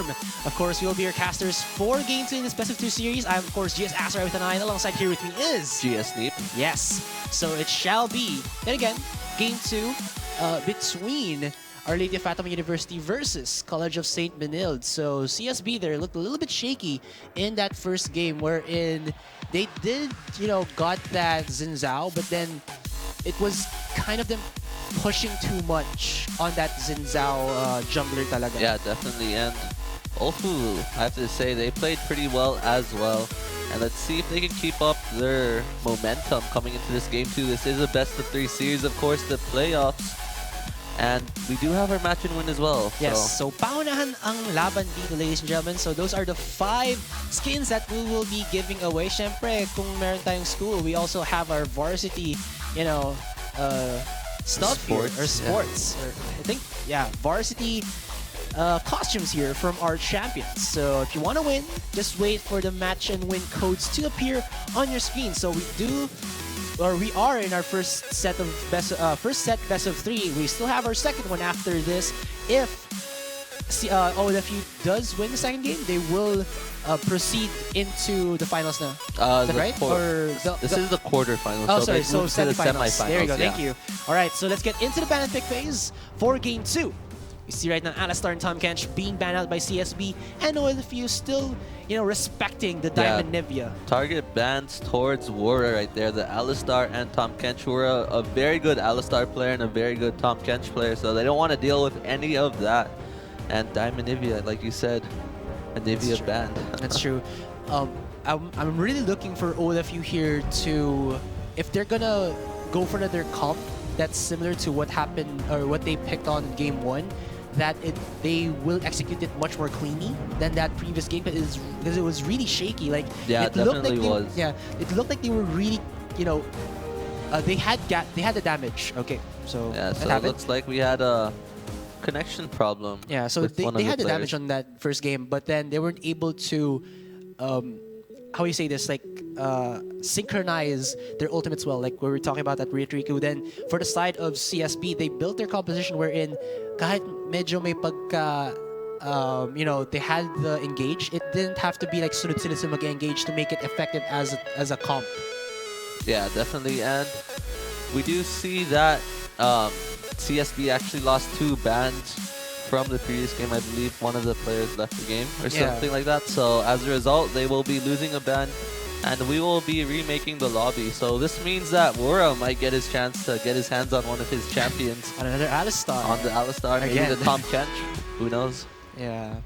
term. Of course, we will be your casters for Game 2 in this Best of 2 series. I'm, of course, GS Aster with an eye, and alongside here with me is... GS Neep. Yes. So it shall be, then again, Game 2 between Our Lady of Fatima University versus College of St. Benilde. So CSB there looked a little bit shaky in that first game, wherein they did, got that Xin Zhao, but then it was kind of them pushing too much on that Xin Zhao jungler talaga. Yeah, definitely. And OLFU, I have to say, they played pretty well as well. And let's see if they can keep up their momentum coming into this Game 2. This is a best of 3 series, of course, the playoffs. And we do have our match and win as well. Yes, so paunahan ang laban dito, ladies and gentlemen. So those are the 5 skins that we will be giving away. Syempre, kung meron tayong school, we also have our varsity, stuff sports, here, or sports. Yeah. Or I think, yeah, varsity costumes here from our champions. So if you want to win, just wait for the match and win codes to appear on your screen. So we are in our first set best of 3. We still have our second one after this. If OLFU does win the second game, they will proceed into the finals now. Is that right? This is the quarterfinals. Oh, sorry. So semifinals. There you go. Thank you. All right. So let's get into the ban and pick phase for Game 2. You see right now Alistar and Tom Kench being banned out by CSB, and OLFU still, respecting the Diamond Nivea. Target bans towards Wura right there. The Alistar and Tom Kench were a very good Alistar player and a very good Tom Kench player, so they don't want to deal with any of that. And Diamond Nivea, like you said, a Nivea banned. That's true. I'm really looking for OLFU here to, if they're gonna go for another comp that's similar to what happened or what they picked on in Game 1, that they will execute it much more cleanly than that previous game, because it was really shaky. Like, yeah, it looked definitely like was. Yeah, it looked like they were really, they had the damage. Okay, so yeah, so it looks like we had a connection problem. Yeah, so they had the damage on that first game, but then they weren't able to, how do you say this, like, synchronize their ultimates well, like we were talking about that Riku. Then for the side of CSB, they built their composition wherein kahit medyo may pagka, they had the engage, it didn't have to be like sunod-sunod sila mag-engage to make it effective as a comp. Yeah, definitely. And we do see that CSB actually lost 2 bans from the previous game. I believe one of the players left the game or something like that. So as a result, they will be losing a ban, and we will be remaking the lobby. So this means that Wura might get his chance to get his hands on one of his champions. On another Alistar. On the Alistar, maybe the Tom Kench. Who knows? Yeah.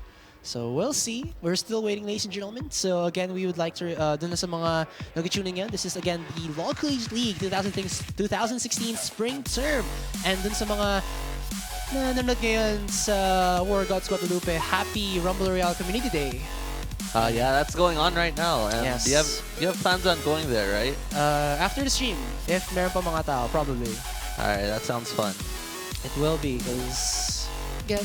So we'll see. We're still waiting, ladies and gentlemen. So again, we would like to, dun na sa mga nag-tuning in, this is again the LoL Collegiate League 2016 Spring Term. And dun sa mga nanonood ngayon sa War Gods Guadalupe, happy Rumble Royale Community Day. Yeah, that's going on right now. And yes. You have plans on going there, right? After the stream, if meron pa mga tao, probably. Alright, that sounds fun. It will be, because again,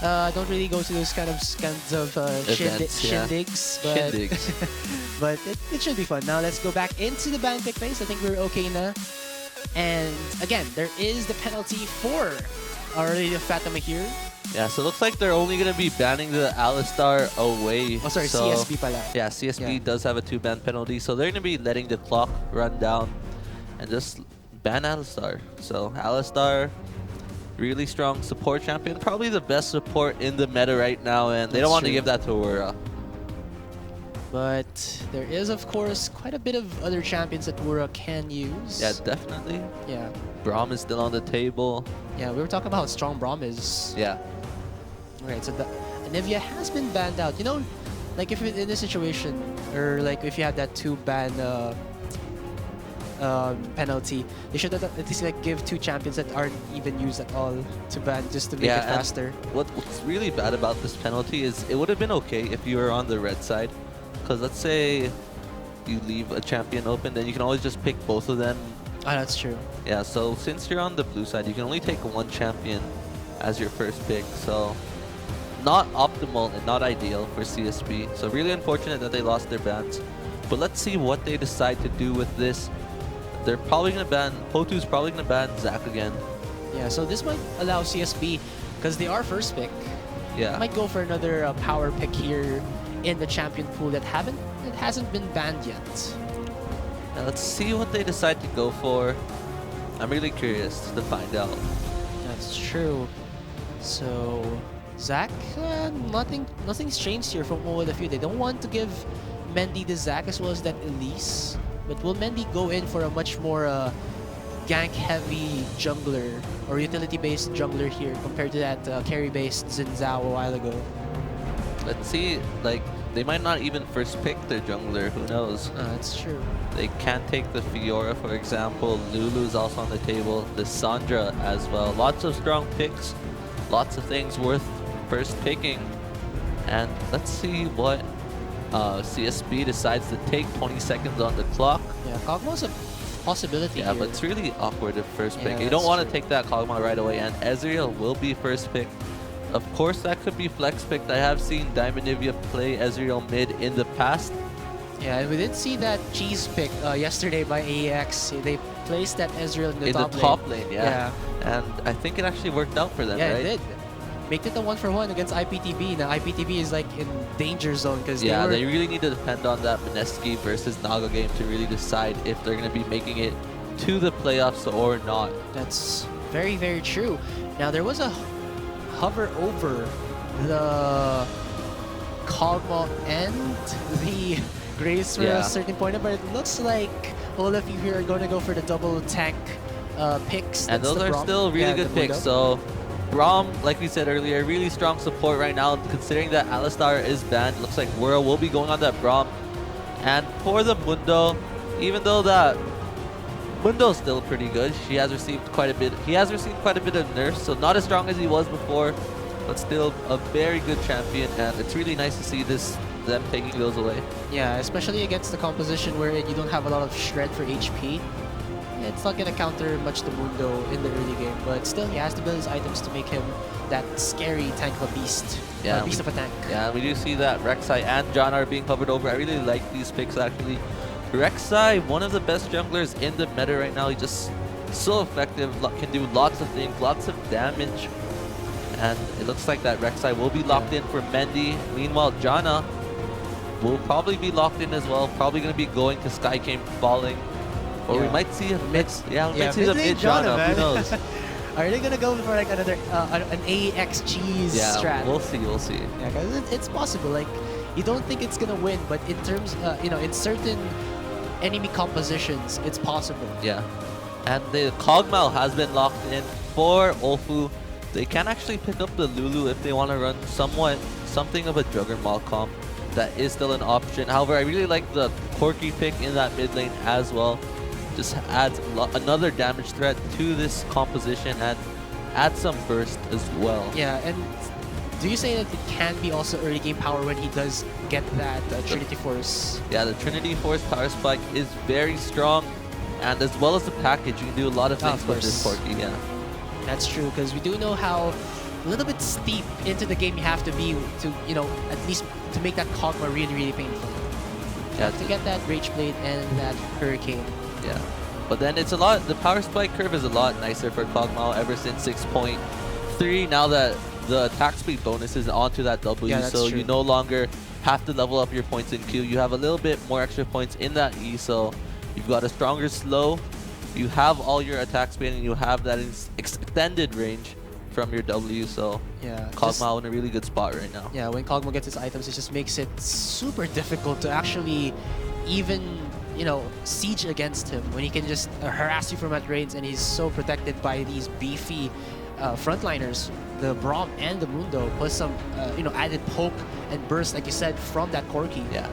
I don't really go to those kinds of events, shindigs, but it should be fun. Now let's go back into the ban pick phase. I think we're okay na. And again, there is the penalty for Our Lady of Fatima here. Yeah, so it looks like they're only going to be banning the Alistar away. Oh, sorry, so, CSB pala. Yeah, CSB does have a 2-ban penalty, so they're going to be letting the clock run down and just ban Alistar. So Alistar, really strong support champion, probably the best support in the meta right now, and they don't want to give that to Wura. But there is, of course, quite a bit of other champions that Wura can use. Yeah, definitely. Yeah. Braum is still on the table. Yeah, we were talking about how strong Braum is. Yeah. Right, so Nivea has been banned out. Like if in this situation, or like if you had that 2-ban penalty, they should at least like give 2 champions that aren't even used at all to ban, just to make it faster. What's really bad about this penalty is it would have been okay if you were on the red side, because let's say you leave a champion open, then you can always just pick both of them. Oh, that's true. Yeah, so since you're on the blue side, you can only take 1 champion as your first pick, so not optimal and not ideal for CSB. So really unfortunate that they lost their bans. But let's see what they decide to do with this. They're probably going to ban, Potu's probably going to ban Zac again. Yeah, so this might allow CSB, because they are first pick, Yeah. Might go for another power pick here in the champion pool that hasn't been banned yet. Now let's see what they decide to go for. I'm really curious to find out. That's true. So, Zac, nothing's changed here from OLFU. They don't want to give Mendy the Zac as well as that Elise. But will Mendy go in for a much more gank-heavy jungler or utility-based jungler here compared to that carry-based Xin Zhao a while ago? Let's see, like, they might not even first pick their jungler, who knows? That's true. They can take the Fiora, for example. Lulu's also on the table. The Sandra as well. Lots of strong picks. Lots of things worth first picking. And let's see what CSB decides to take. 20 seconds on the clock. Yeah, Kog'Maw's a possibility Yeah, here. but it's really awkward at first pick. Yeah, You don't that's want to true. take that Kog'Maw right away, and Ezreal will be first pick. Of course, that could be flex picked. I have seen Diamond Nivea play Ezreal mid in the past. Yeah, and we did see that cheese pick yesterday by AEX. They placed that Ezreal in the top lane. Yeah. And I think it actually worked out for them, Yeah, right? it did. Make it a 1-for-1 against IPTB. Now IPTB is like in danger zone because They really need to depend on that Mineski versus Naga game to really decide if they're going to be making it to the playoffs or not. That's very, very true. Now there was a hover over the Kog'Maw and the Grace for Yeah. a certain point, but it looks like all of you here are going to go for the double tank picks. And That's those the are Braum. still really Yeah, good the picks. Mundo. So Braum, like we said earlier, really strong support right now. Considering that Alistar is banned, looks like World will be going on that Braum. And for the Mundo, even though that Mundo's still pretty good, he has received quite a bit of nerfs, so not as strong as he was before, but still a very good champion, and it's really nice to see them taking those away. Yeah, especially against the composition where you don't have a lot of shred for HP. It's not going to counter much the Mundo in the early game, but still he has to build his items to make him that scary tank of a beast. Yeah, beast of a tank. Yeah, we do see that Rek'Sai and John are being covered over. I really like these picks actually. Rek'Sai, one of the best junglers in the meta right now. He's just so effective, can do lots of things, lots of damage. And it looks like that Rek'Sai will be locked in for Mendy. Meanwhile, Janna will probably be locked in as well. Probably going to be going to Sky King falling. Or we might see a mid. Yeah, we might see the mid Janna. Who knows? Are they gonna go for like another an AX cheese strat? We'll see. We'll see. Yeah, because it's possible. Like you don't think it's gonna win, but in terms, in certain enemy compositions, it's possible. Yeah, and the Kog'Maw has been locked in for OLFU. They can actually pick up the Lulu if they want to run something of a Juggernaut comp. That is still an option. However, I really like the Corki pick in that mid lane as well. Just adds another damage threat to this composition and adds some burst as well. Yeah, and do you say that it can be also early game power when he does get that Trinity Force? Yeah, the Trinity Force power spike is very strong, and as well as the package, you can do a lot of things with this Corki. Yeah, that's true, because we do know how a little bit steep into the game you have to be to, at least to make that Kog'Maw really, really painful. Yeah, to get that Rage Blade and that Hurricane. Yeah, but then it's a lot. The power spike curve is a lot nicer for Kog'Maw ever since 6.3. Now that the attack speed bonus is onto that W, so you no longer have to level up your points in Q. You have a little bit more extra points in that E, so you've got a stronger slow. You have all your attack speed, and you have that extended range from your W. So yeah, Kog'Maw in a really good spot right now. Yeah, when Kog'Maw gets his items, it just makes it super difficult to actually even siege against him when he can just harass you from at range, and he's so protected by these beefy frontliners, the Braum and the Mundo, plus some added poke and burst, like you said, from that Corki. Yeah,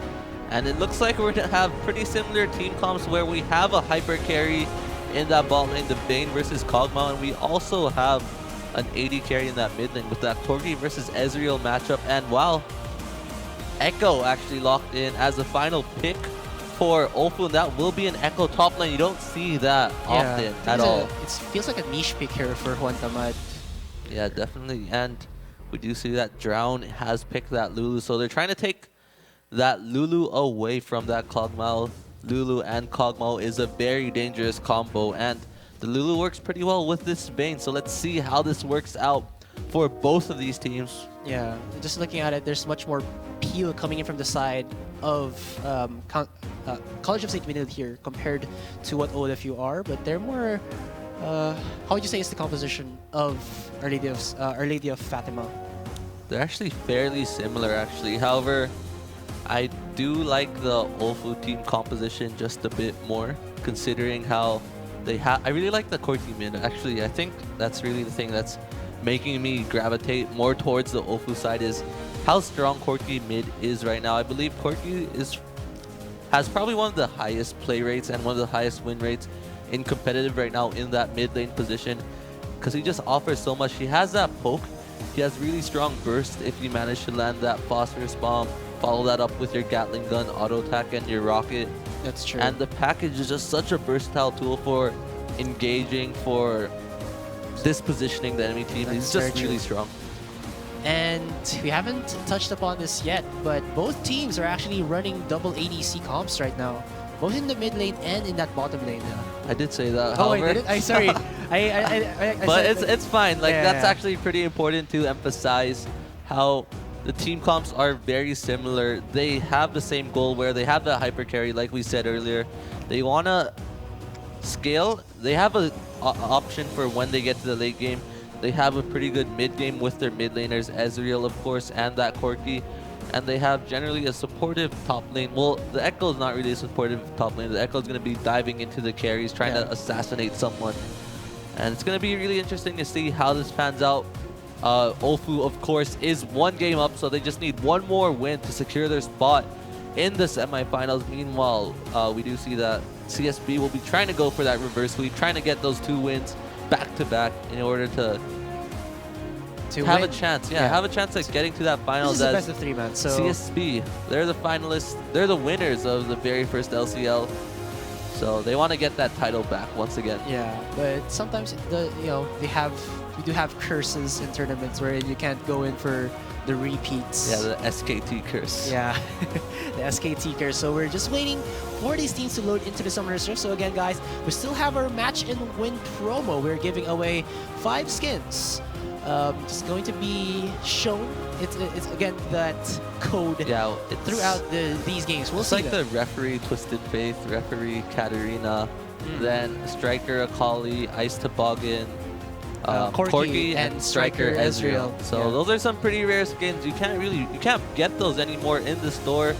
and it looks like we're gonna have pretty similar team comps where we have a hyper carry in that bot lane, the Bane versus Kog'Maw, and we also have an AD carry in that mid lane with that Corki versus Ezreal matchup. And wow, Echo actually locked in as the final pick for OLFU, and that will be an Echo top lane. You don't see that often at all. It feels like a niche pick here for Juan Tamad. Yeah, definitely. And we do see that Drown has picked that Lulu, so they're trying to take that Lulu away from that Kog'Maw. Lulu and Kog'Maw is a very dangerous combo, and the Lulu works pretty well with this Bane, so let's see how this works out for both of these teams. Yeah, just looking at it, there's much more peel coming in from the side of College of St. Benilde here compared to what OLFU are, but they're more. How would you say is the composition of Our Lady of Fatima? They're actually fairly similar, actually. However, I do like the OLFU team composition just a bit more, considering how they have. I really like the Corky mid. Actually, I think that's really the thing that's making me gravitate more towards the OLFU side is how strong Corky mid is right now. I believe Corky has probably one of the highest play rates and one of the highest win rates in competitive right now in that mid lane position, because he just offers so much. He has that poke. He has really strong burst if you manage to land that phosphorus bomb, follow that up with your Gatling gun, auto attack, and your rocket. That's true. And the package is just such a versatile tool for engaging, for dispositioning the enemy team. He's just really strong. And we haven't touched upon this yet, but both teams are actually running double ADC comps right now, both in the mid lane and in that bottom lane. I did say that. Oh, however. I did it? Sorry. I but said it's fine. Like yeah, that's actually pretty important to emphasize how the team comps are very similar. They have the same goal where they have the hyper carry, like we said earlier. They want to scale. They have an option for when they get to the late game. They have a pretty good mid game with their mid laners, Ezreal, of course, and that Corky. And they have generally a supportive top lane. Well, the Echo is not really a supportive top lane. The Echo is going to be diving into the carries, trying to assassinate someone. And it's going to be really interesting to see how this pans out. OLFU, of course, is one game up, so they just need one more win to secure their spot in the semifinals. Meanwhile, we do see that CSB will be trying to go for that reverse sweep, trying to get those 2 wins back-to-back in order to have win. A chance. Yeah, have a chance at getting to that finals. This is the best of 3, man. So CSB, they're the finalists. They're the winners of the very first LCL. So they want to get that title back once again. Yeah, but sometimes we do have curses in tournaments where you can't go in for the repeats. Yeah, the SKT curse. Yeah, the SKT curse. So we're just waiting for these teams to load into the Summoner's Rift. So again, guys, we still have our match and win promo. We're giving away 5 skins. It's going to be shown. It's again that code throughout these games. We'll see. It's like the referee Twisted Faith, referee Katarina, then Striker Akali, Ice Toboggan, Corky and Striker Ezreal. So those are some pretty rare skins. You can't get those anymore in the store.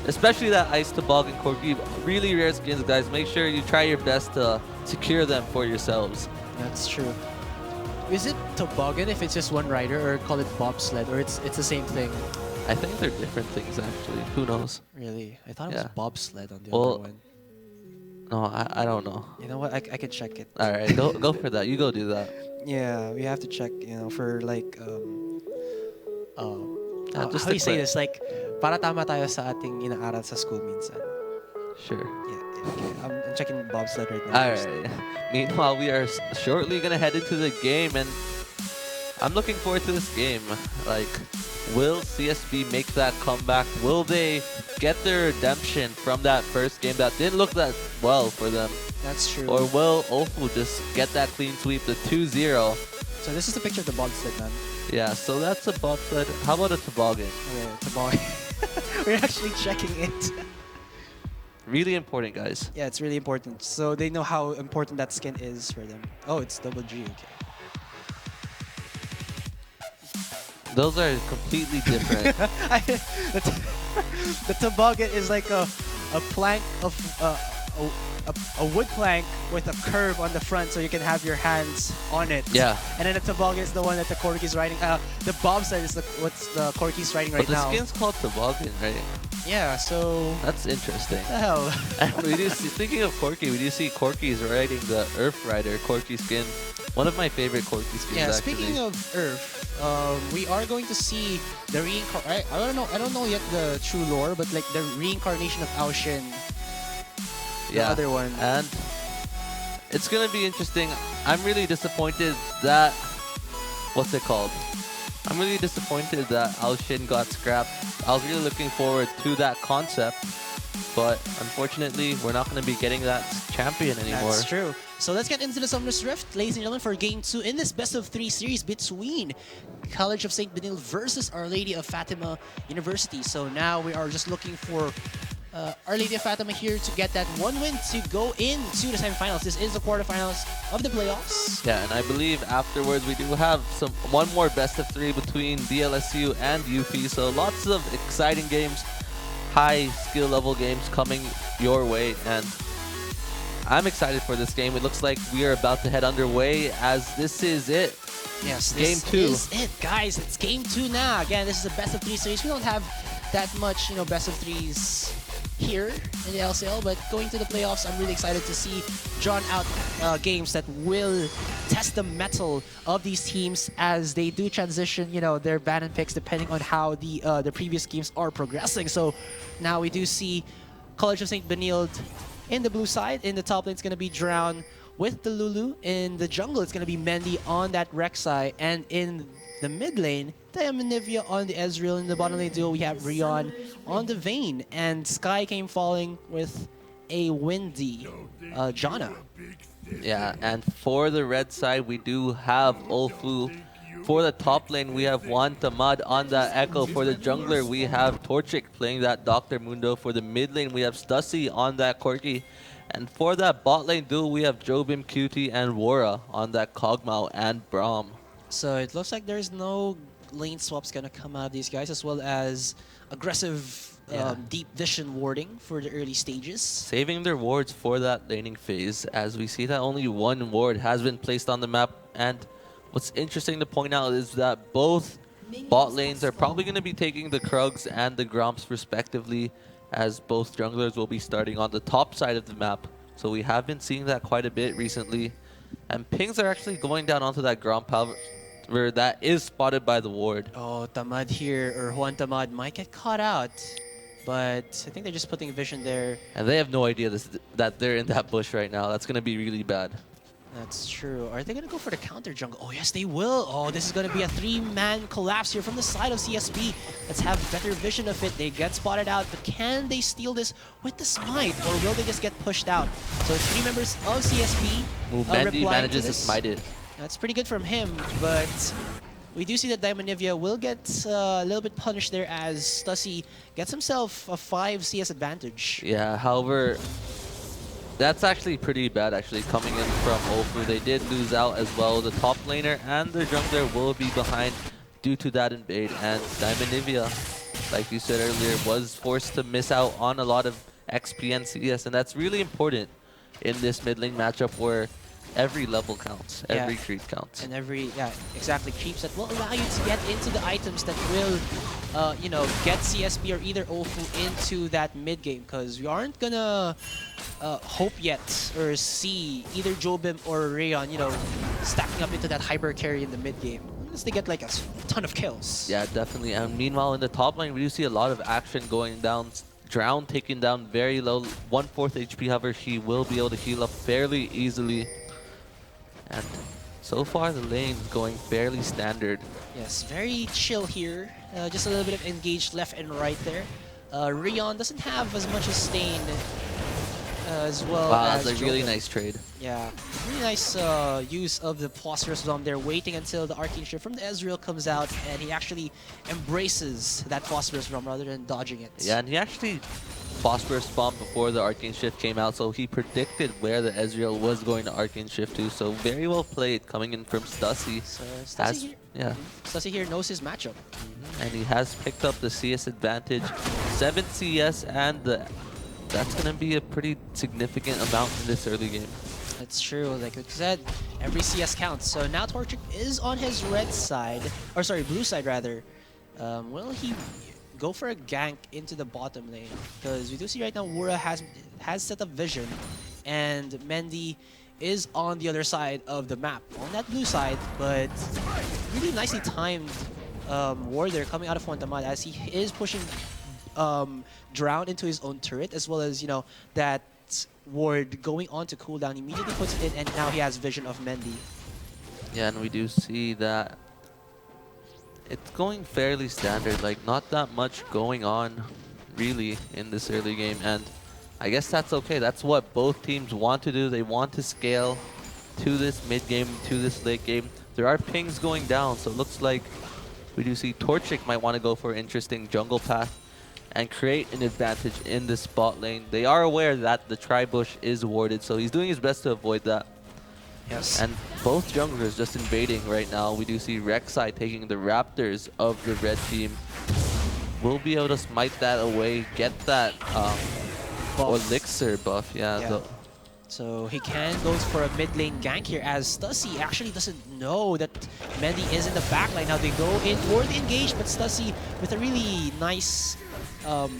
Especially that Ice Toboggan, Corky, really rare skins, guys. Make sure you try your best to secure them for yourselves. That's true. Is it toboggan if it's just one rider, or call it bobsled, or it's the same thing? I think they're different things actually. Who knows? Really? I thought it was bobsled on the other one. No, I don't know. You know what? I can check it. All right, go for that. You go do that. Yeah, we have to check. For like how do you say this? Like para tama tayo sa ating inaaral sa school minsan. Sure. Yeah. Okay. I'm checking bobsled right now. All right. Meanwhile, we are shortly gonna head into the game, and I'm looking forward to this game. Like, will CSB make that comeback? Will they get their redemption from that first game that didn't look that well for them? That's true. Or will OLFU just get that clean sweep, the 2-0? So this is the picture of the bobsled, man. Yeah, so that's a bobsled. How about a toboggan? Okay, toboggan. We're actually checking it. Really important, guys. Yeah, it's really important. So they know how important that skin is for them. Oh, it's double G. Okay. Those are completely different. The toboggan is like a plank of a wood plank with a curve on the front, so you can have your hands on it. Yeah. And then the toboggan is the one that the Corky's riding. The bobsled is what's the Corky's riding right now. But the skin's called toboggan, right? Yeah. So. That's interesting. What the hell? And we do see, speaking of Corky, we do see Corky's riding the Earth Rider Corky skin. One of my favorite Corky skins. Yeah. Actually. Speaking of Earth. We are going to see the reincarnation. I don't know yet the true lore, but like the reincarnation of Aoshin. The other one. And it's gonna be interesting. I'm really disappointed that what's it called? I'm really disappointed that Aoshin got scrapped. I was really looking forward to that concept. But unfortunately, we're not going to be getting that champion anymore. That's true. So let's get into the Summoner's Rift, ladies and gentlemen, for Game 2 in this best of 3 series between College of St. Benil versus Our Lady of Fatima University. So now we are just looking for Our Lady of Fatima here to get that one win to go into the semifinals. This is the quarterfinals of the playoffs. Yeah, and I believe afterwards we do have one more best of 3 between DLSU and UP. So lots of exciting games, high skill level games coming your way, and I'm excited for this game. It looks like we are about to head underway as this is it. Yes, Game 2. This is it, guys. It's Game 2 now. Again, this is a best of 3 series. We don't have that much, best of 3s here in the LCL, but going to the playoffs, I'm really excited to see drawn out games that will test the mettle of these teams as they do transition, their ban and picks depending on how the previous games are progressing. So now we do see College of St. Benilde in the blue side. In the top lane, it's going to be Drown with the Lulu. In the jungle, it's going to be Mendy on that Rek'Sai. And in the mid lane, Diamondivia on the Ezreal. In the bottom lane duo, we have Rion on the Vayne. And Sky came falling with a windy Janna. Yeah, and for the red side, we do have OLFU. For the top lane, we have Juan Tamad on that Echo. For the jungler, we have Torchic playing that Dr. Mundo. For the mid lane, we have Stussy on that Corki. And for that bot lane duo, we have Jobim, Cutie, and Wora on that Kog'Maw and Braum. So it looks like there's no lane swaps gonna come out of these guys, as well as aggressive deep vision warding for the early stages. Saving their wards for that laning phase, as we see that only one ward has been placed on the map. And what's interesting to point out is that both bot lanes are probably going to be taking the Krugs and the Gromps respectively, as both junglers will be starting on the top side of the map. So we have been seeing that quite a bit recently. And pings are actually going down onto that Gromp, however, that is spotted by the ward. Oh, Tamad here, or Juan Tamad, might get caught out. But I think they're just putting vision there. And they have no idea that they're in that bush right now. That's going to be really bad. That's true. Are they going to go for the counter jungle? Oh, yes, they will. Oh, this is going to be a 3-man collapse here from the side of CSB. Let's have better vision of it. They get spotted out, but can they steal this with the smite? Or will they just get pushed out? So 3 members of CSB Mendy manages to smite it. That's pretty good from him, but we do see that Diamondivia will get a little bit punished there as Stussy gets himself a 5 CS advantage. Yeah, however, that's actually pretty bad coming in from OLFU. They did lose out as well. The top laner and the jungler will be behind due to that invade. And Diamondivia, like you said earlier, was forced to miss out on a lot of XP and CS. And that's really important in this mid lane matchup where every level counts, every creep counts. And every, exactly, creeps that will allow you to get into the items that will, get CSB or either OLFU into that mid game, because we aren't gonna hope yet or see either Jobim or Rayon, stacking up into that hyper carry in the mid game, unless they get like a ton of kills. Yeah, definitely. And meanwhile, in the top lane, we do see a lot of action going down. Drown taken down very low, 1/4 HP. However, he will be able to heal up fairly easily. And so far, the lane is going fairly standard. Yes, very chill here. Just a little bit of engaged left and right there. Rion doesn't have as much as Stain as well. Wow, as that's a really Jobim. nice trade. Yeah, really nice use of the Phosphorus Bomb there, waiting until the Arcane Shift from the Ezreal comes out, and he actually embraces that Phosphorus Bomb rather than dodging it. Yeah, and he actually Phosphorus Bomb before the Arcane Shift came out, so he predicted where the Ezreal was going to Arcane Shift to. So very well played coming in from Stussy. So Stussy here, Stussy here knows his matchup. And he has picked up the CS advantage, 7 CS, and that's going to be a pretty significant amount in this early game. That's true. Like I said, every CS counts. So now Torchic is on his red side, or sorry, blue side rather. Will he go for a gank into the bottom lane? Because we do see right now Wura has set up vision, and Mendy is on the other side of the map, on that blue side, but really nicely timed ward there coming out of Fontamad as he is pushing Drown into his own turret, as well as, that ward going on to cooldown, immediately puts it in, and now he has vision of Mendy. Yeah, and we do see that it's going fairly standard, like not that much going on really, in this early game. And I guess that's okay. That's what both teams want to do. They want to scale to this mid game, to this late game. There are pings going down, so it looks like we do see Torchic might want to go for an interesting jungle path and create an advantage in the spot lane. They are aware that the tri-bush is warded, so he's doing his best to avoid that. Yes. And both junglers just invading right now. We do see Rek'Sai taking the Raptors of the red team. We'll be able to smite that away, get that elixir buff. Yeah. So he can go for a mid lane gank here, as Stussy actually doesn't know that Mendy is in the back line. Now they go in for the engage, but Stussy, with a really nice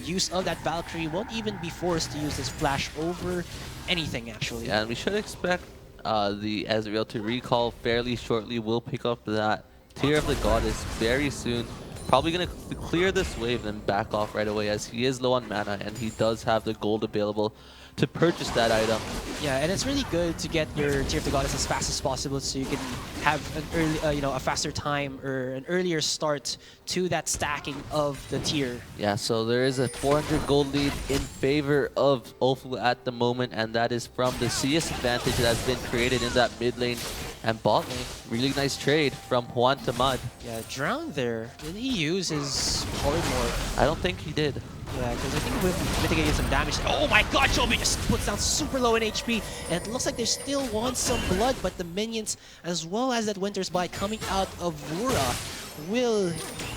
use of that Valkyrie, won't even be forced to use this flash over anything, actually. Yeah, and we should expect the Ezreal to recall fairly shortly. We'll pick up that Tear of the Goddess very soon. Probably going to clear this wave and back off right away, as he is low on mana and he does have the gold available to purchase that item. Yeah, and it's really good to get your Tear of the Goddess as fast as possible, so you can have an early, a faster time or an earlier start to that stacking of the tier. Yeah, so there is a 400 gold lead in favor of OLFU at the moment, and that is from the CS advantage that has been created in that mid lane and bot lane. Really nice trade from Juan to Mud. Yeah, Drown there. Did he use his polymorph? I don't think he did. Yeah, because I think we've mitigated some damage. Oh my god, Joby just puts down super low in HP. And it looks like they still want some blood, but the minions, as well as that Winter's Bite coming out of Vura, will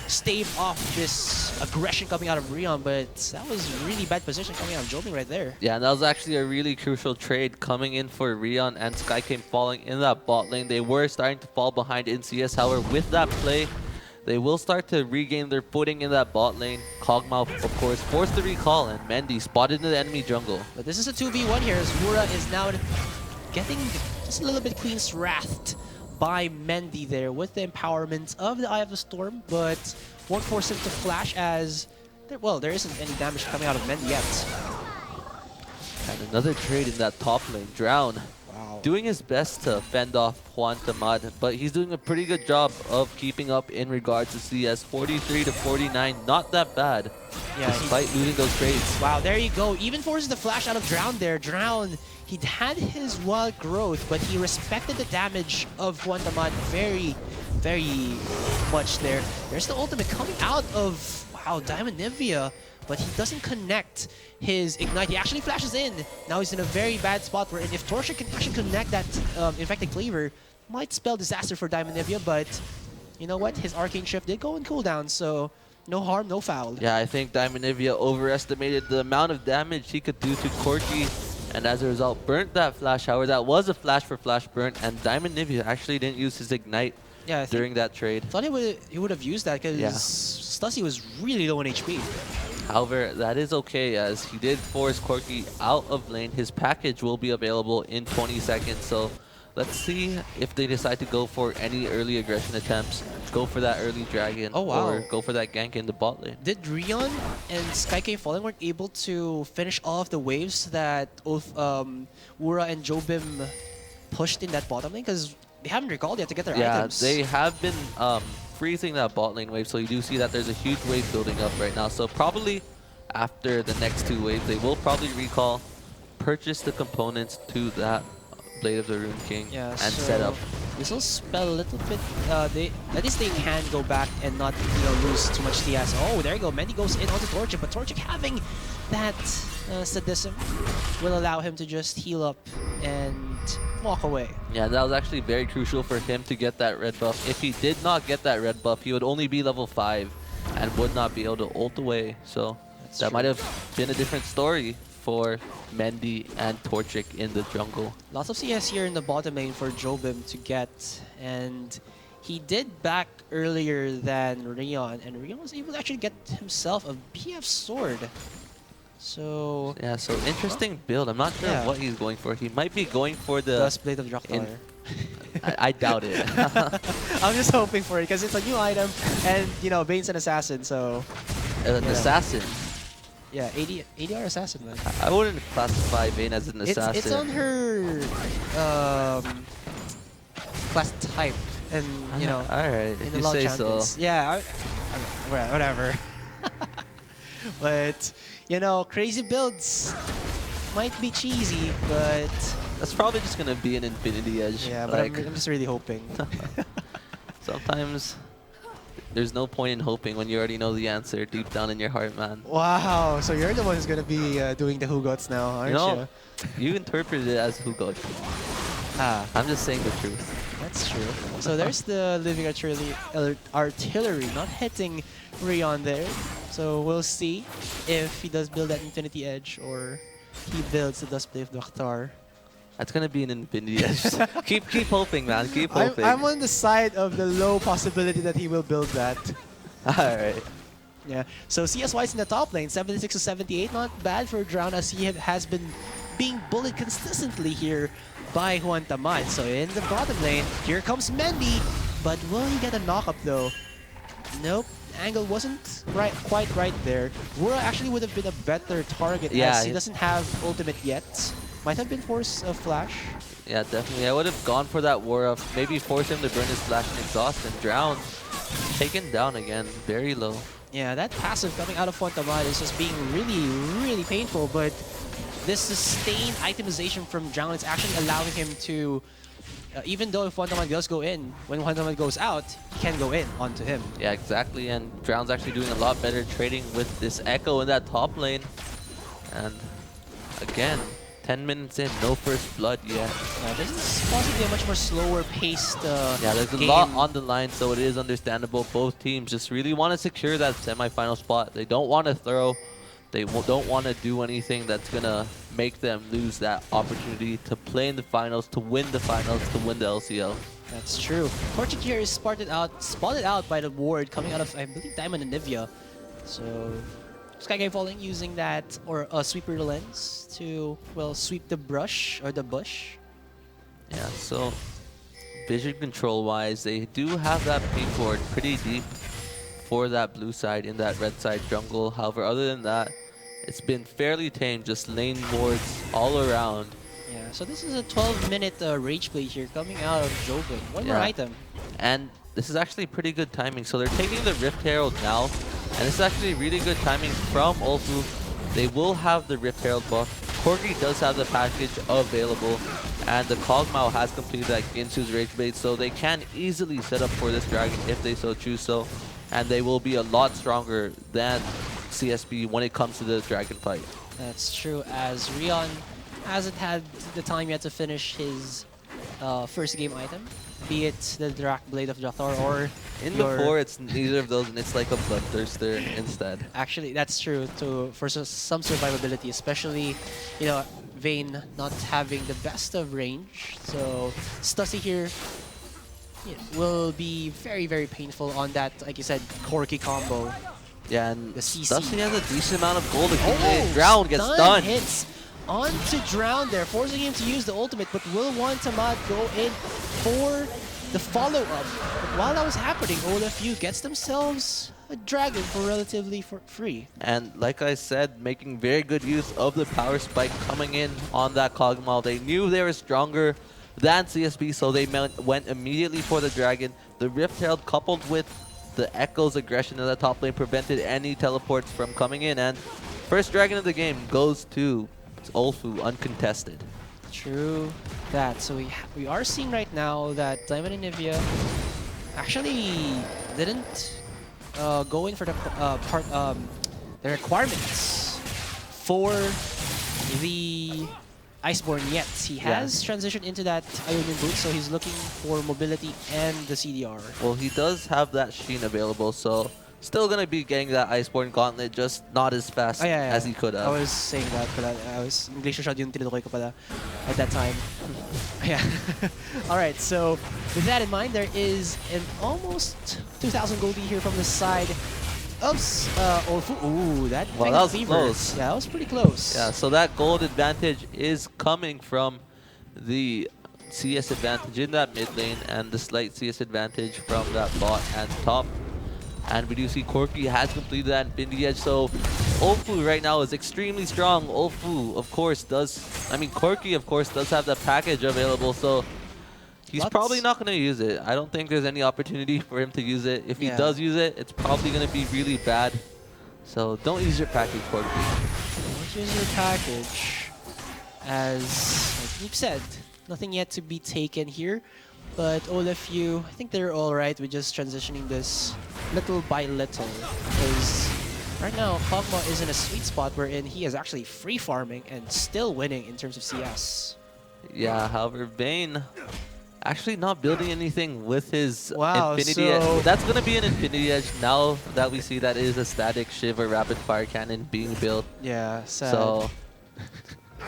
stave off this aggression coming out of Rion. But that was really bad position coming out of Joby right there. Yeah, and that was actually a really crucial trade coming in for Rion and SkyCame falling in that bot lane. They were starting to fall behind in CS, however, with that play, they will start to regain their footing in that bot lane. Kog'Maw, of course, forced the recall, and Mendy spotted in the enemy jungle. But this is a 2v1 here, as Vura is now getting just a little bit Queen's Wrathed by Mendy there with the empowerment of the Eye of the Storm, but won't force him to flash, as there isn't any damage coming out of Mendy yet. And another trade in that top lane. Drown. Wow. Doing his best to fend off Juan Tamad, but he's doing a pretty good job of keeping up in regards to CS. 43 to 49, not that bad, yeah, despite losing those trades. Wow, there you go. Even forces the flash out of Drown there. Drown, he had his wild growth, but he respected the damage of Juan Tamad very, very much there. There's the ultimate coming out of, wow, Diamond Nivea, but he doesn't connect his Ignite. He actually flashes in. Now he's in a very bad spot where if Torchic can actually connect that Infected Cleaver, might spell disaster for Diamond Nivea, but you know what? His Arcane Shift did go in cooldown, so no harm, no foul. Yeah, I think Diamond Nivea overestimated the amount of damage he could do to Corki, and as a result, burnt that flash. However, that was a flash for flash burnt, and Diamond Nivea actually didn't use his Ignite during that trade. I thought he would have used that because Stussy was really low on HP. However, that is okay, as he did force Corki out of lane. His package will be available in 20 seconds, so let's see if they decide to go for any early aggression attempts. Go for that early dragon, or go for that gank in the bot lane. Did Rion and SkyK Falling weren't able to finish all of the waves that Wura and Jobim pushed in that bottom lane? Because they haven't recalled yet to get their items. Yeah, they have been freezing that bot lane wave, so you do see that there's a huge wave building up right now. So probably after the next two waves, they will probably recall, purchase the components to that Blade of the Rune King, and set up. This will spell a little bit. At least they can go back and not lose too much TS. Oh, there you go. Mendy goes in onto Torchic, but Torchic having that sadism will allow him to just heal up and walk away. Yeah, that was actually very crucial for him to get that red buff. If he did not get that red buff, he would only be level 5 and would not be able to ult away. So that might have been a different story for Mendy and Torchic in the jungle. Lots of CS here in the bottom lane for Jobim to get, and he did back earlier than Rion, and Rion was able to actually get himself a BF sword. So yeah, so interesting build. I'm not sure what he's going for. He might be going for the Dust Blade of Drakthar. I doubt it. I'm just hoping for it because it's a new item, and Bane's an assassin, so an assassin. Yeah, ADR assassin, man. I wouldn't classify Vayne as an assassin. It's on her class type, and all right, in if the you LoL say champions. so. Yeah, whatever. But, you know, crazy builds might be cheesy, but That's probably just gonna be an Infinity Edge. yeah, but Like, I'm just really hoping. sometimes there's no point in hoping when you already know the answer deep down in your heart, man. Wow, so you're the one who's gonna be doing the Hugots now, aren't You you? know, you interpreted it as Hugo. Ah, I'm just saying the truth. that's true. So there's the living artillery not hitting Rion there. So we'll see if he does build that Infinity Edge or he builds the Duskblade of Dakhtar. That's gonna be an Infinity Edge. keep hoping, man. Keep hoping. I'm on the side of the low possibility that he will build that. Alright. Yeah. So CSY's in the top lane, 76 to 78. Not bad for Drown as he has been being bullied consistently here by Juan Tamad. So in the bottom lane, here comes Mendy. But will he get a knock-up though? Nope. Angle wasn't quite right there. Wura actually would have been a better target as he doesn't have ultimate yet. Might have been force of flash. Yeah, definitely. I would have gone for that war of maybe force him to burn his flash and exhaust and drown. Taken down again, very low. Yeah, that passive coming out of Fontamad is just being really, really painful, but this sustained itemization from Drown is actually allowing him to, even though if Fontamad does go in, when Fontamad goes out, he can go in onto him. Yeah, exactly. And Drown's actually doing a lot better trading with this Echo in that top lane. And again, 10 minutes in, no first blood yet. This is possibly a much more slower paced yeah, there's a game. lot on the line, so it is understandable. Both teams just really want to secure that semifinal spot. They don't want to throw. They don't want to do anything that's going to make them lose that opportunity to play in the finals, to win the finals, to win the LCL. That's true. Torchic here is spotted out by the ward coming out of, I believe, Diamond and Nivea. So Sky Falling using that or a sweeper lens to, well, sweep the brush or the bush. Yeah, so vision control wise, they do have that pink ward pretty deep for that blue side in that red side jungle. However, other than that, it's been fairly tame, just lane wards all around. Yeah, so this is a 12-minute rage play here coming out of Joven. One more item. And this is actually pretty good timing. So they're taking the Rift Herald now, and this is actually really good timing from OLFU. They will have the Rift Herald buff. Corgi does have the package available, and the Kog'Maw has completed that Ginsu's Rage Bait, so they can easily set up for this dragon if they so choose so. And they will be a lot stronger than CSB when it comes to the dragon fight. That's true, as Rion hasn't had the time yet to finish his first game item, be it the Blade of Jathar or in the 4, it's neither of those, and it's like a Bloodthirster instead. Actually, that's true for some survivability, especially, you know, Vayne not having the best of range. So Stussy here will be very, very painful on that, like you said, Corki combo. Yeah, and the CC. Stussy has a decent amount of gold. Drown gets stunned. Hits onto Drown there, forcing him to use the ultimate, but will Juan Tamad go in for the follow-up? But while that was happening, OLFU gets themselves a dragon for relatively free. And like I said, making very good use of the power spike coming in on that Kog'Maw. They knew they were stronger than CSB, so they went immediately for the dragon. The Rift Herald coupled with the Echo's aggression in the top lane prevented any teleports from coming in, and first dragon of the game goes to OLFU uncontested. True that. So we are seeing right now that Diamond and Nivea actually didn't go in for the the requirements for the Iceborne yet. He has transitioned into that Ionian boot, so he's looking for mobility and the CDR. Well, he does have that Sheen available, so still gonna be getting that Iceborne Gauntlet, just not as fast as he could have. I was saying that pala. I was English shot yung tinutukoy ko pala at that time. Yeah. Alright, so with that in mind, there is an almost 2,000 goldie here from the side of OLFU. Ooh, that was close. Yeah, that was pretty close. Yeah, so that gold advantage is coming from the CS advantage in that mid lane and the slight CS advantage from that bot and top. And we do see Corki has completed that Infinity Edge, so OLFU right now is extremely strong. OLFU, of course, Corki, of course, does have the package available, so he's probably not going to use it. I don't think there's any opportunity for him to use it. If he does use it, it's probably going to be really bad. So don't use your package, Corky. Don't use your package. As like you've said, nothing yet to be taken here. But OLFU, I think they're alright with just transitioning this little by little. Because right now, Kog'Maw is in a sweet spot wherein he is actually free farming and still winning in terms of CS. Yeah, however, Vayne actually not building anything with his Wow, Infinity so- Edge. That's going to be an Infinity Edge now that we see that it is a static Shiv or Rapid Fire Cannon being built. Yeah, sad. So,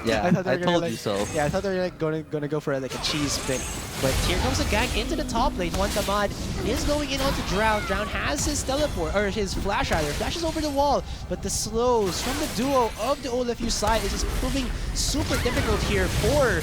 yeah, thought they I were gonna, told like- you so. Yeah, I thought they were like gonna go for like a cheese pick. But here comes a gank into the top lane. Juan Tamad is going in onto Drown. Drown has his teleport, or his flash rather. Flashes over the wall, but the slows from the duo of the OLFU side is just proving super difficult here for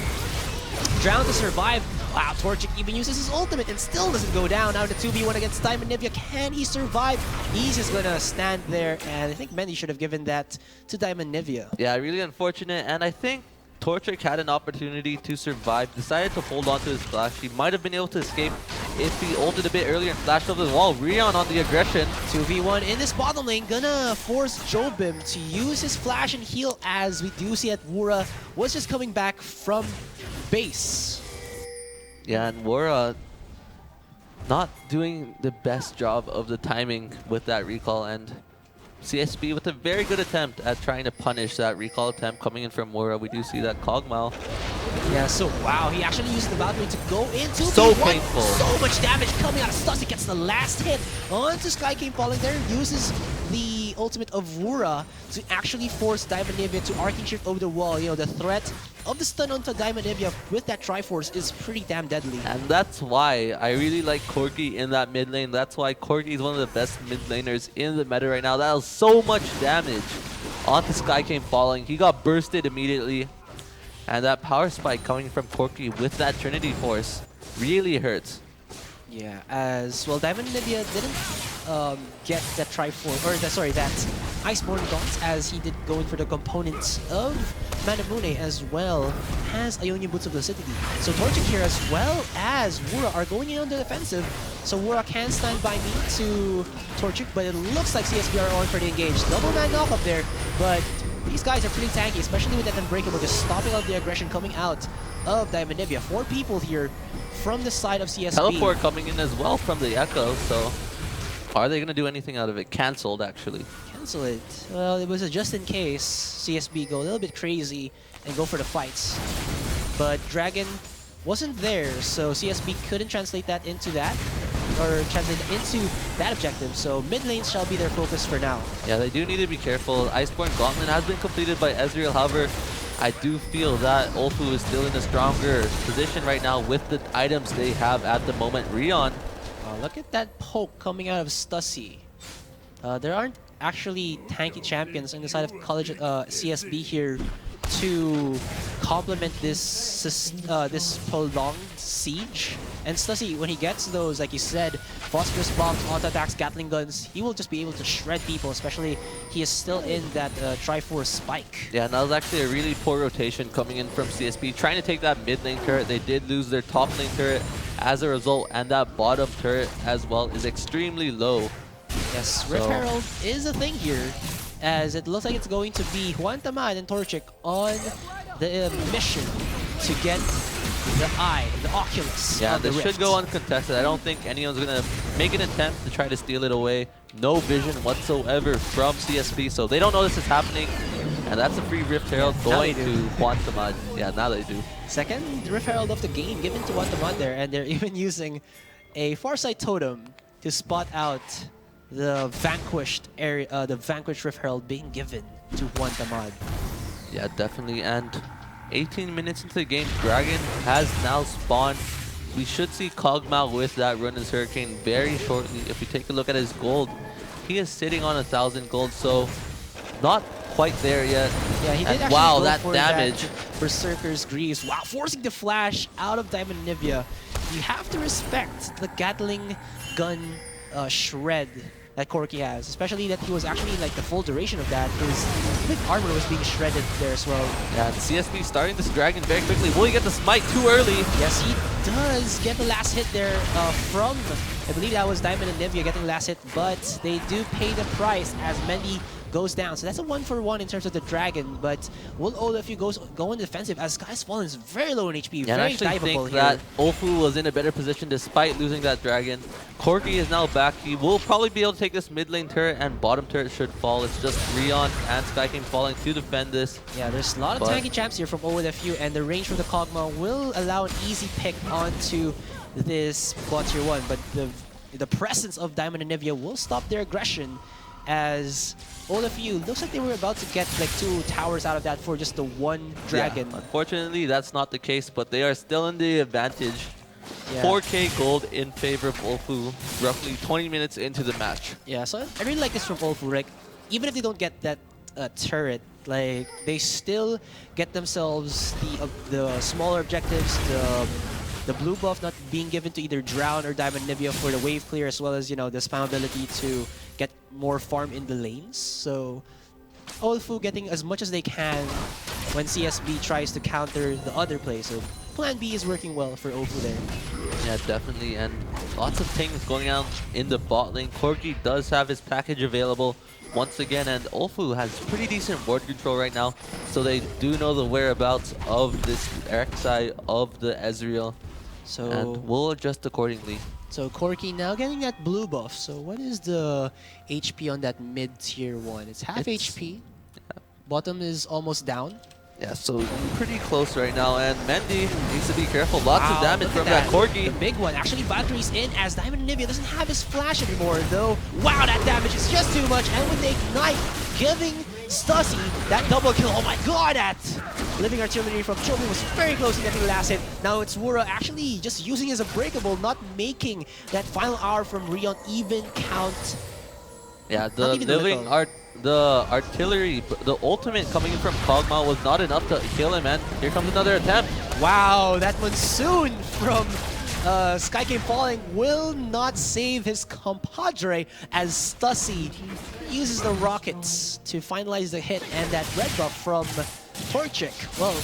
Drown to survive. Wow, Torchic even uses his ultimate and still doesn't go down. Now the 2v1 against Diamond Nivea. Can he survive? He's just gonna stand there, and I think Mendy should have given that to Diamond Nivea. Yeah, really unfortunate. And I think Torchic had an opportunity to survive, decided to hold on to his flash. He might have been able to escape if he ulted a bit earlier and flashed over the wall. Rion on the aggression. 2v1 in this bottom lane, gonna force Jobim to use his flash and heal, as we do see that Wura was just coming back from base. Yeah, and Wora not doing the best job of the timing with that recall, and CSB with a very good attempt at trying to punish that recall attempt coming in from Wora. We do see that Kog'Maw. Yeah, so wow, he actually used the Valkyrie to go into So V1. painful. So much damage coming out of Stussy. Gets the last hit onto Sky King falling there. Uses the ultimate of Wura to actually force Diamond Nivea to arcing shift over the wall. You know, the threat of the stun onto Diamond Nivea with that Triforce is pretty damn deadly. And that's why I really like Corki in that mid lane. That's why Corki is one of the best mid laners in the meta right now. That was so much damage onto Sky King falling. He got bursted immediately. And that power spike coming from Corki with that Trinity Force really hurts. Yeah, as well, Diamond Nivea didn't get that Triforce, or that Iceborne Gaunts, as he did go in for the components of Manamune, as well as Ionian Boots of Lucidity. So Torchic here, as well as Wura, are going in on the defensive. So Wura can stand by me to Torchic, but it looks like CSB are on for the engage. Double man knock up there, but these guys are pretty tanky, especially with that Unbreakable, just stopping out the aggression coming out of Diamond Nivea. 4 people here from the side of CSB. Teleport coming in as well from the Echo, so are they going to do anything out of it? Cancelled, actually. Cancel it. Well, it was a just in case CSB go a little bit crazy and go for the fights. But Dragon wasn't there, so CSB couldn't translate that into that, or translate into that objective. So mid lane shall be their focus for now. Yeah, they do need to be careful. Iceborne Gauntlet has been completed by Ezreal. However, I do feel that OLFU is still in a stronger position right now with the items they have at the moment. Rion. Look at that poke coming out of Stussy. There aren't actually tanky champions on the side of Collegiate CSB here to complement this this prolonged siege. And Stussy, when he gets those, like you said, phosphorus bombs, auto attacks, Gatling guns, he will just be able to shred people, especially he is still in that Triforce spike. Yeah, and that was actually a really poor rotation coming in from CSB, trying to take that mid lane turret. They did lose their top lane turret as a result, and that bottom turret as well is extremely low. Yes, Rift Herald is a thing here, as it looks like it's going to be Juan Tamad and Torchic on the mission to get the eye, the Oculus. Yeah, of the this Rift. should go uncontested. I don't think anyone's going to make an attempt to try to steal it away. No vision whatsoever from CSB, so they don't know this is happening. And that's a free Rift Herald going to Juan Tamad. Yeah, now they do. Second Rift Herald of the game given to Juan Tamad there, and they're even using a Farsight Totem to spot out the vanquished area, the vanquished Rift Herald being given to Juan Tamad. Yeah, definitely. And 18 minutes into the game, Dragon has now spawned. We should see Kog'Maw with that Runner's Hurricane very shortly. If we take a look at his gold, he is sitting on 1,000 gold, so not quite there yet. Yeah, he did And actually wow, go that for damage. that Berserker's Greaves. Wow, forcing the flash out of Diamond Nivea. You have to respect the Gatling gun shred that Corki has, especially that he was actually like the full duration of that. His big armor was being shredded there as well. Yeah, and CSB starting this Dragon very quickly. Will he get the smite too early? Yes, he does get the last hit there from, I believe that was Diamond and Nivea getting the last hit, but they do pay the price as Mendy goes down. So that's a 1-for-1 in terms of the Dragon, but will OLFU go in defensive as Sky's Fallen is very low in HP, Yeah, very I actually diveable think here. that OLFU was in a better position despite losing that Dragon. Corgi is now back. He will probably be able to take this mid lane turret, and bottom turret should fall. It's just Rion and SkyKing falling to defend this. Yeah, there's a lot of tanky champs here from OLFU, and the range from the Kog'Maw will allow an easy pick onto this bot tier 1, but the presence of Diamond and Nivea will stop their aggression, as OLFU looks like they were about to get like 2 towers out of that for just the 1 Dragon. Yeah, unfortunately, that's not the case, but they are still in the advantage. Yeah. 4K gold in favor of OLFU, roughly 20 minutes into the match. Yeah, so I really like this from OLFU. Like, even if they don't get that turret, like they still get themselves the smaller objectives, the blue buff not being given to either Drown or Diamond Nivea for the wave clear, as well as, you know, the spam ability to get more farm in the lanes. So OLFU getting as much as they can when CSB tries to counter the other play. So Plan B is working well for OLFU there. Yeah, definitely, and lots of things going on in the bot lane. Corgi does have his package available once again, and OLFU has pretty decent board control right now, so they do know the whereabouts of this Rek'Sai, of the Ezreal, So and we'll adjust accordingly. So Corki now getting that blue buff. So what is the HP on that mid tier 1? It's half HP. Yeah. Bottom is almost down. Yeah, so pretty close right now, and Mendy needs to be careful. Lots of damage look from at that Corgi. The big one. Actually, Valkyrie's in as Diamond and Nivea doesn't have his flash anymore, though. Wow, that damage is just too much. And with the Ignite, giving Stussy that double kill. Oh my god, that living artillery from Chobi was very close to getting the last hit. Now it's Wura actually just using his unbreakable, not making that final hour from Rion even count. Yeah, the artillery, the ultimate coming in from Kog'Maw was not enough to kill him, and here comes another attempt. Wow, that monsoon from SkyKing falling will not save his compadre, as Stussy uses the rockets to finalize the hit, and that red buff from Torchic. Well,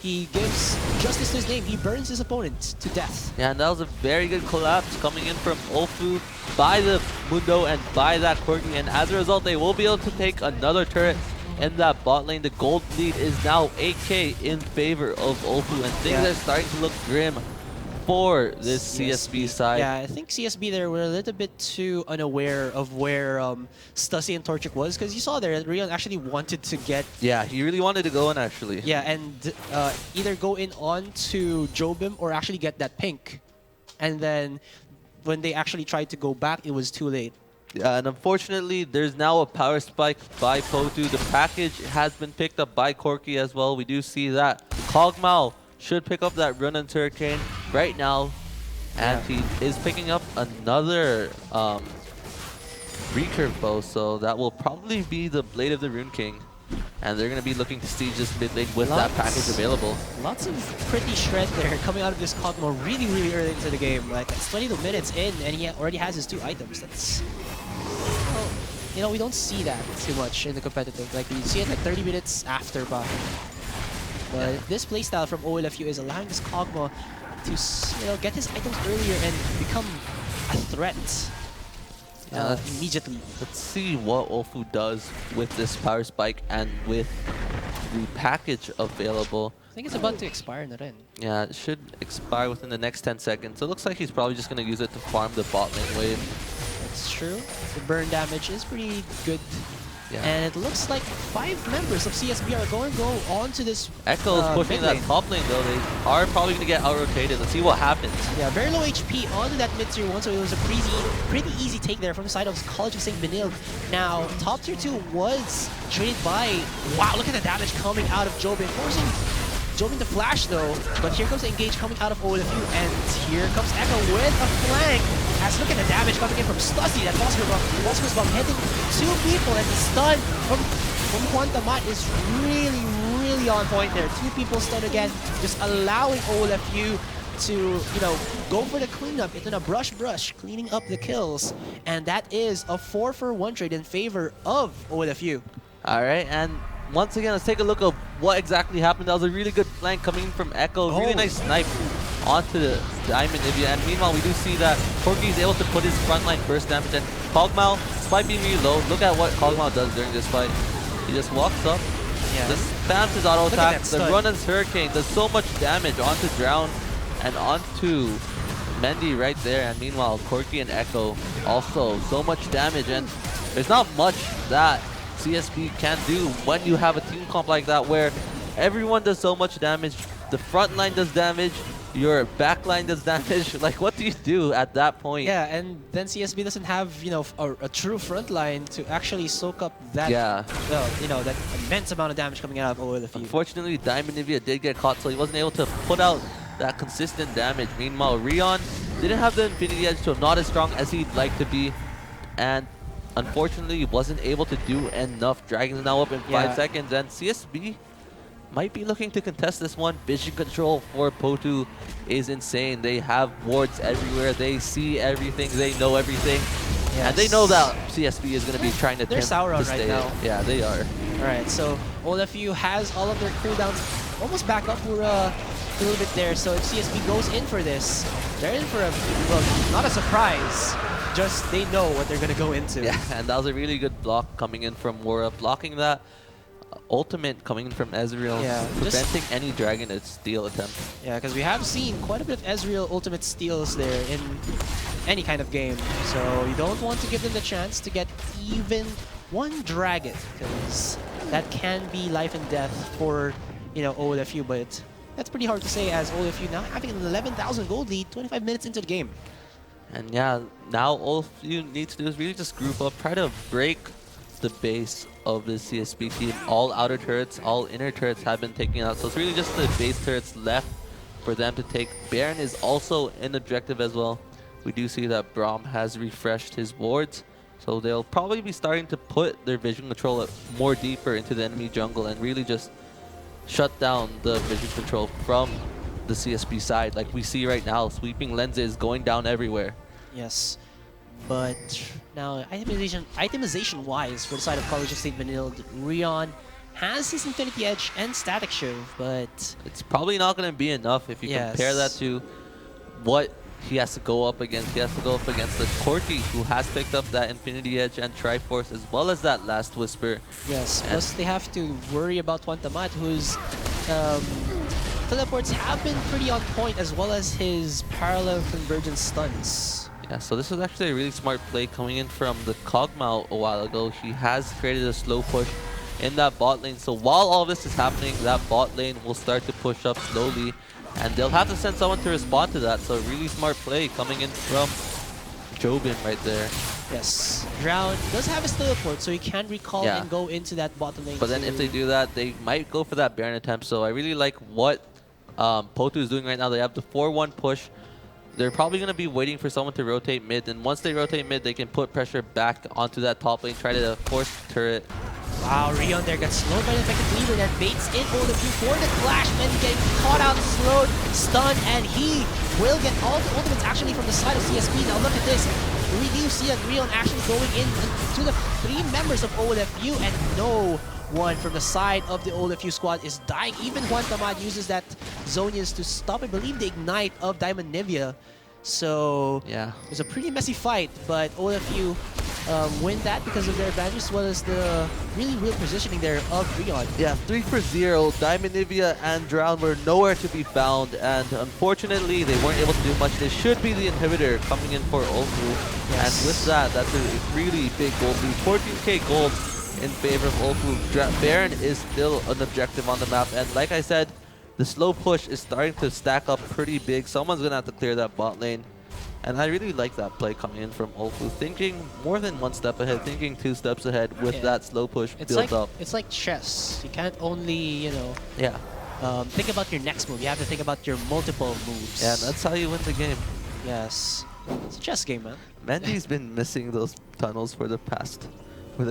he gives justice to his name. He burns his opponent to death. Yeah, and that was a very good collapse coming in from OLFU by the Mundo and by that Corgi, and as a result, they will be able to take another turret in that bot lane. The gold lead is now 8K in favor of OLFU, and things are starting to look grim for this CSB side. Yeah, I think CSB there were a little bit too unaware of where Stussy and Torchic was, because you saw there that Rion actually wanted to get... Yeah, he really wanted to go in actually. Yeah, and either go in onto Jobim or actually get that pink. And then when they actually tried to go back, it was too late. Yeah, and unfortunately, there's now a power spike by Potu. The package has been picked up by Corki as well. We do see that. Kog'Maw should pick up that run into Hurricane right now, and he is picking up another recurve bow, so that will probably be the Blade of the Rune King, and they're going to be looking to siege this mid lane with that package available. Lots of pretty shred there coming out of this Kog'Maw really, really early into the game. Like, it's 22 minutes in, and he already has his 2 items. That's... Well, you know, we don't see that too much in the competitive. Like, we see it like 30 minutes after, but this playstyle from OLFU is allowing this Kog'Maw to get his items earlier and become a threat immediately. Let's see what OLFU does with this power spike and with the package available. I think it's about to expire na rin. Yeah, it should expire within the next 10 seconds. So it looks like he's probably just going to use it to farm the bot lane wave. That's true. The burn damage is pretty good. Yeah. And it looks like 5 members of CSB are going to go on to this Echo is pushing that top lane though. They are probably going to get out-rotated. Let's see what happens. Yeah, very low HP onto that mid-tier 1, so it was a pretty easy take there from the side of College of St. Benil. Now, top tier 2 was traded by... Wow, look at the damage coming out of Jobin, forcing Jobin to flash though, but here comes the engage coming out of OLFU, and here comes Echo with a flank. As look at the damage coming in from Stussy, that Phosphorus bomb hitting 2 people, and the stun from Quantamat is really on point there. 2 people stunned again, just allowing OLFU to, go for the cleanup. It's in a brush, cleaning up the kills, and that is a 4-for-1 trade in favor of OLFU. All right, and once again, let's take a look at what exactly happened. That was a really good flank coming from Echo. Really nice snipe onto the Diamond Nivea. And meanwhile, we do see that Corgi is able to put his frontline burst damage, and Kog'Maw despite being really low, look at what Kog'Maw does during this fight. He just walks up, Yeah. just spams his auto Look at attack. that The stun. run-ins Hurricane does so much damage onto Drown and onto Mendy right there. And meanwhile, Corki and Echo also so much damage. And there's not much that CSB can do when you have a team comp like that where everyone does so much damage. The front line does damage. Your back line does damage. Like, what do you do at that point? Yeah, and then CSB doesn't have, you know, a true front line to actually soak up that, you know, that immense amount of damage coming out of OLFU. Unfortunately, Diamondivia did get caught, so he wasn't able to put out that consistent damage. Meanwhile, Rion didn't have the Infinity Edge, so not as strong as he'd like to be. And unfortunately, he wasn't able to do enough. Dragon's now up in 5 seconds, and CSB might be looking to contest this one. Vision control for Potu is insane. They have wards everywhere. They see everything. They know everything. Yes. And they know that CSB is going to be trying to They're Sauron right now. Yeah, they are. Alright, so OLFU has all of their cooldowns almost back up for a little bit there. So if CSB goes in for this, they're in for a, well, not a surprise. Just they know what they're going to go into. Yeah, and that was a really good block coming in from Wora, blocking that ultimate coming in from Ezreal, preventing any Dragon steal attempt. Yeah, because we have seen quite a bit of Ezreal ultimate steals there in any kind of game. So you don't want to give them the chance to get even one Dragon, because that can be life and death for, you know, OLFU. But that's pretty hard to say, as OLFU now having an 11,000 gold lead 25 minutes into the game. And yeah, now all you need to do is really just group up, try to break the base of the CSB team. All outer turrets, all inner turrets have been taken out, so it's really just the base turrets left for them to take. Baron is also an objective as well. We do see that Braum has refreshed his wards, so they'll probably be starting to put their vision control more deeper into the enemy jungle and really just shut down the vision control from the CSB side. Like we see right now, sweeping lenses going down everywhere. Yes. But now, itemization-wise, for the side of Collegiate State Vanilla, Rion has his Infinity Edge and Static Shiv, but it's probably not going to be enough if you compare that to what he has to go up against. He has to go up against the Corki, who has picked up that Infinity Edge and Triforce, as well as that Last Whisper. Yes, and plus they have to worry about Wantamat, whose teleports have been pretty on point, as well as his parallel convergence stuns. Yeah, so this was actually a really smart play coming in from the Kog'Maw a while ago. He has created a slow push in that bot lane. So while all this is happening, that bot lane will start to push up slowly. And they'll have to send someone to respond to that. So a really smart play coming in from Jobin right there. Yes. Drown does have his teleport, so he can recall and go into that bottom lane. But then if they do that, they might go for that Baron attempt. So I really like what Potu is doing right now. They have the 4-1 push. They're probably going to be waiting for someone to rotate mid, and once they rotate mid, they can put pressure back onto that top lane, try to force turret. Wow, Rion there gets slowed by the effective lever, then baits in OLFU for the clash, then getting caught out, slowed, stunned, and he will get all the ultimates actually from the side of CSB. Now look at this. We do see that Rion actually going in to the 3 members of OLFU, and no one from the side of the OLFU squad is dying. Even Wantamat uses that Zonius to stop, I believe, the ignite of Diamondivia. So yeah, it was a pretty messy fight, but OLFU win that because of their advantage, as well as the really real positioning there of Rion. Yeah, 3 for 0. Diamondivia and Drown were nowhere to be found, and unfortunately, they weren't able to do much. This should be the inhibitor coming in for OLFU. Yes. And with that, that's a really big gold lead. 14k gold in favor of OLFU. Baron is still an objective on the map, and like I said, the slow push is starting to stack up pretty big. Someone's going to have to clear that bot lane. And I really like that play coming in from OLFU, thinking more than 1 step ahead, thinking 2 steps ahead with that slow push built up. It's like chess. You can't only, you know, think about your next move. You have to think about your multiple moves. Yeah, and that's how you win the game. Yes. It's a chess game, man. Mendy's been missing those tunnels for the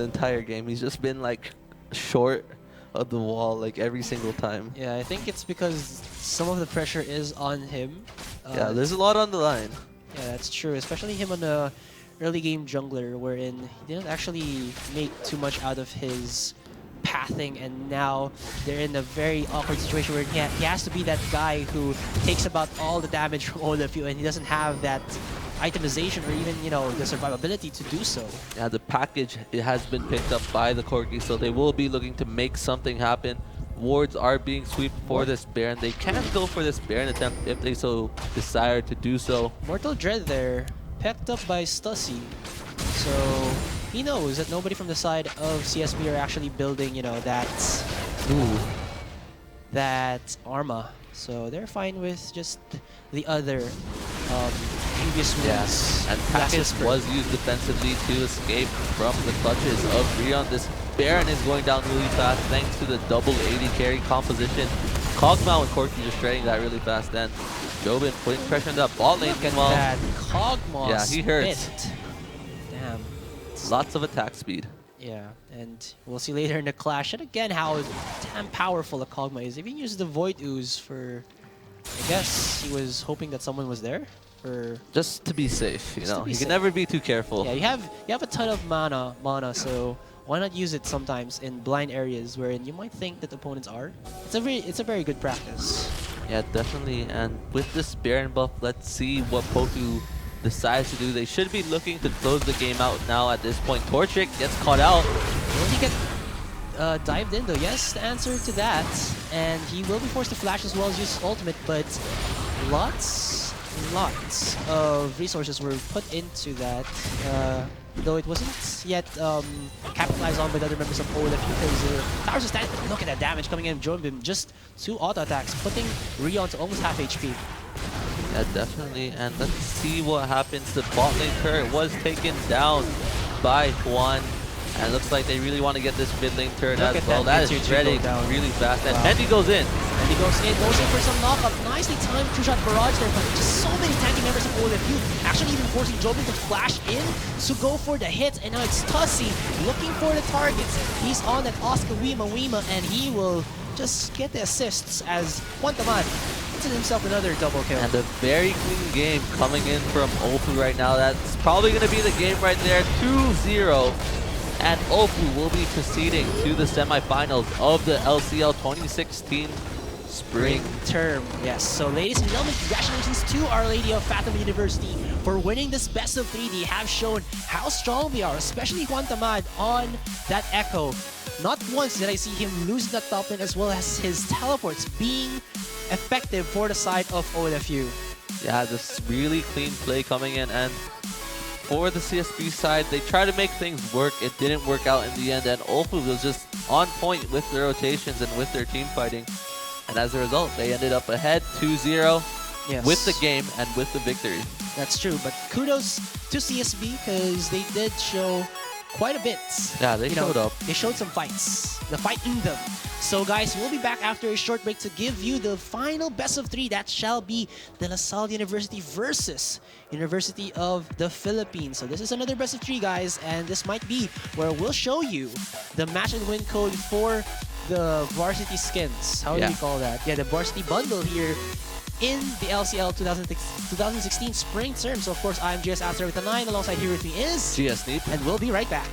entire game. He's just been like short of the wall like every single time. Yeah, I think it's because some of the pressure is on him. Yeah, there's a lot on the line. Yeah, that's true. Especially him on the early game jungler, wherein he didn't actually make too much out of his pathing, and now they're in a very awkward situation where he has to be that guy who takes about all the damage from OLFU, and he doesn't have that itemization or even, you know, the survivability to do so. Yeah, the package, it has been picked up by the Corgi, so they will be looking to make something happen. Wards are being swept for this Baron. They can go for this Baron attempt if they so desire to do so. Mortal Dread there, picked up by Stussy. So he knows that nobody from the side of CSB are actually building, you know, that Arma. So they're fine with just the other previous moves. Yes, and package was used defensively to escape from the clutches of Rion. This Baron is going down really fast thanks to the double AD carry composition. Kog'Maw and Corki just shredding that really fast. Then Jobin putting pressure on that ball lane. Look at that Kog'Maw. Yeah, he hurts. Spit. Damn. Lots of attack speed. Yeah, and we'll see later in the clash, and again, how damn powerful a Kog'Maw is. Even used the Void Ooze for, I guess he was hoping that someone was there. Or just to be safe, you know. You can never be too careful. Yeah, you have a ton of mana, so why not use it sometimes in blind areas wherein you might think that opponents are? It's a very good practice. Yeah, definitely. And with this Baron buff, let's see what Poku decides to do. They should be looking to close the game out now at this point. Torchic gets caught out. Will he get dived in though? Yes, the answer to that. And he will be forced to flash as well as use his ultimate, but lots of resources were put into that. Though it wasn't yet capitalized on by the other members of OLFU because Towers is standing. Look at that damage coming in. Jobin just 2 auto attacks, putting Rion to almost half HP. Yeah, definitely. And let's see what happens. The bot lane turret was taken down by Juan. And it looks like they really want to get this mid lane turret as well. That is shredding really fast. And Mendy goes in. And he goes in for some knockup. Nicely timed two-shot barrage there, but just so many tanky members of OLFU. Actually even forcing Jobin to flash in to go for the hits. And now it's Tussy looking for the targets. He's on that Oscar Wima, and he will just get the assists as Quantamad gets himself another double kill. And a very clean game coming in from OLFU right now. That's probably going to be the game right there. 2-0. And OLFU will be proceeding to the semifinals of the LCL 2016 Spring Term. Yes, so ladies and gentlemen, congratulations to Our Lady of Fathom University for winning this best of 3. They have shown how strong they are, especially Juan Tamad on that Echo. Not once did I see him lose that top lane, as well as his teleports being effective for the side of OLFU. Yeah, this really clean play coming in, and for the CSB side, they tried to make things work. It didn't work out in the end, and OLFU was just on point with their rotations and with their team fighting. And as a result, they ended up ahead 2-0 with the game and with the victory. That's true, but kudos to CSB because they did show quite a bit. Yeah, they showed up. They showed some fights. The fight in them. So guys, we'll be back after a short break to give you the final best of 3. That shall be the LaSalle University versus University of the Philippines. So this is another best of 3, guys, and this might be where we'll show you the match and win code for the varsity skins. How do we call that? Yeah, the varsity bundle here in the LCL 2016 Spring Term. So of course, I'm GS Astra with a 9. Alongside here with me is GS Neep. And we'll be right back.